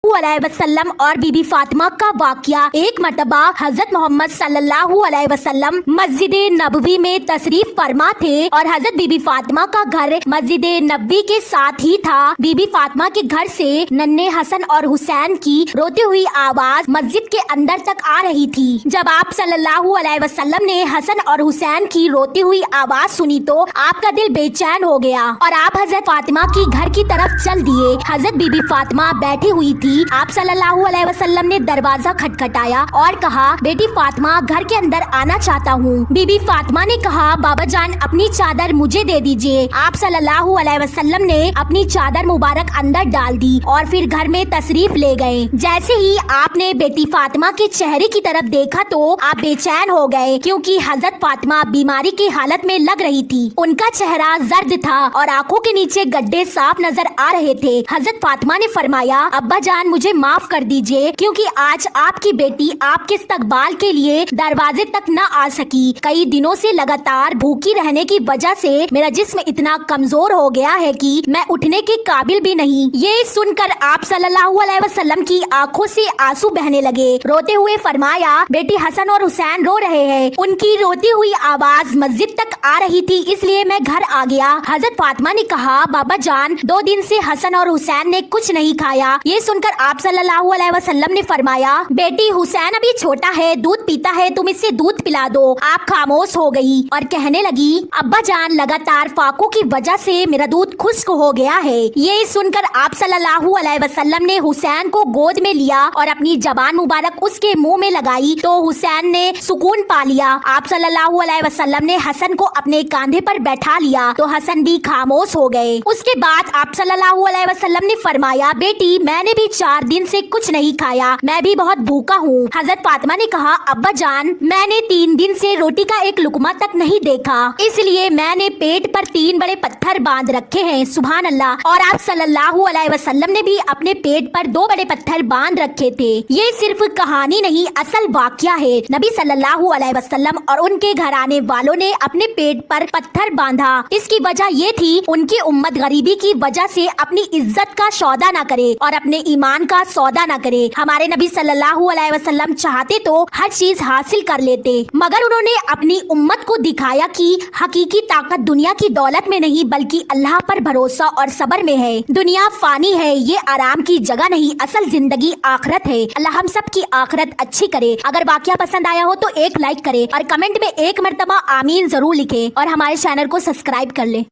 अलैहि वसल्लम और बीबी फातिमा का वाकया। एक मर्तबा हजरत मोहम्मद सल्लल्लाहु अलैहि वसल्लम मस्जिद नबवी में तशरीफ फरमा थे और हजरत बीबी फातिमा का घर मस्जिद नबवी के साथ ही था। बीबी फातिमा के घर से नन्हे हसन और हुसैन की रोती हुई आवाज मस्जिद के अंदर तक आ रही थी। जब आप सल्लल्लाहु अलैहि वसल्लम ने हसन और हुसैन की रोती हुई आवाज सुनी तो आपका दिल बेचैन हो गया और आप हजरत फातिमा की घर की तरफ चल दिए। हजरत बीबी फातिमा बैठी हुई थी। आप सल्लल्लाहु अलैहि वसल्लम ने दरवाजा खटखटाया और कहा, बेटी फातिमा घर के अंदर आना चाहता हूँ। बीबी फातिमा ने कहा, बाबा जान अपनी चादर मुझे दे दीजिए। आप सल्लल्लाहु अलैहि वसल्लम ने अपनी चादर मुबारक अंदर डाल दी और फिर घर में तशरीफ ले गए। जैसे ही आपने बेटी फातिमा के चेहरे की तरफ देखा तो आप बेचैन हो गए, क्योंकि हजरत फातिमा बीमारी की हालत में लग रही थी। उनका चेहरा जर्द था और आंखों के नीचे गड्ढे साफ नजर आ रहे थे। हजरत फातिमा ने फरमाया, अब्बा जान मुझे माफ कर दीजिए, क्योंकि आज आपकी बेटी आपके इस्तकबाल के लिए दरवाजे तक न आ सकी। कई दिनों से लगातार भूखी रहने की वजह से मेरा जिस्म इतना कमजोर हो गया है कि मैं उठने के काबिल भी नहीं। ये सुनकर आप सल्लल्लाहु अलैहि वसल्लम की आंखों से आंसू बहने लगे। रोते हुए फरमाया, बेटी हसन और हुसैन रो रहे हैं। उनकी रोती हुई आवाज मस्जिद तक आ रही थी, इसलिए मैं घर आ गया। हजरत फातिमा ने कहा, बाबा जान 2 दिन से हसन और हुसैन ने कुछ नहीं खाया। ये सुनकर आप सल्लल्लाहु अलैहि वसल्लम ने फरमाया, बेटी हुसैन अभी छोटा है, दूध पीता है, तुम इससे दूध पिला दो। आप खामोश हो गई और कहने लगी, अब्बा जान लगातार फाकों की वजह से मेरा दूध खुश्क हो गया है। ये सुनकर आप सल्लल्लाहु अलैहि वसल्लम ने हुसैन को गोद में लिया और अपनी जबान मुबारक उसके मुंह में लगाई तो हुसैन ने सुकून पा लिया। आप सल्लल्लाहु अलैहि वसल्लम ने हसन को अपने कांधे पर बैठा लिया तो हसन भी खामोश हो गए। उसके बाद आप सल्लल्लाहु अलैहि वसल्लम ने फरमाया, बेटी मैंने भी 4 दिन से कुछ नहीं खाया, मैं भी बहुत भूखा हूँ। हजरत फातिमा ने कहा, अब्बा जान मैंने 3 दिन से रोटी का एक लुकमा तक नहीं देखा, इसलिए मैंने पेट पर 3 बड़े पत्थर बांध रखे हैं। सुभान अल्लाह। और आप सल्लल्लाहु अलैहि वसल्लम ने भी अपने पेट पर 2 बड़े पत्थर बांध रखे थे। ये सिर्फ कहानी नहीं, असल वाकया है। नबी सल्लल्लाहु अलैहि वसल्लम और उनके घराने वालों ने अपने पेट पर पत्थर बांधा। इसकी वजह ये थी, उनकी उम्मत गरीबी की वजह से अपनी इज्जत का सौदा न करे और अपने ईमान का सौदा न करे। हमारे नबी सल्लल्लाहु अलैहि वसल्लम चाहते तो हर चीज हासिल कर लेते, मगर उन्होंने अपनी उम्मत को दिखाया कि हकीकी ताकत दुनिया की दौलत में नहीं बल्कि अल्लाह पर भरोसा और सब्र में है। दुनिया फानी है, ये आराम की जगह नहीं, असल जिंदगी आखिरत है। अल्लाह हम सब की आखिरत अच्छी करे। अगर वाकया पसंद आया हो तो एक लाइक करे और कमेंट में एक मर्तबा आमीन जरूर लिखे और हमारे चैनल को सब्सक्राइब कर ले।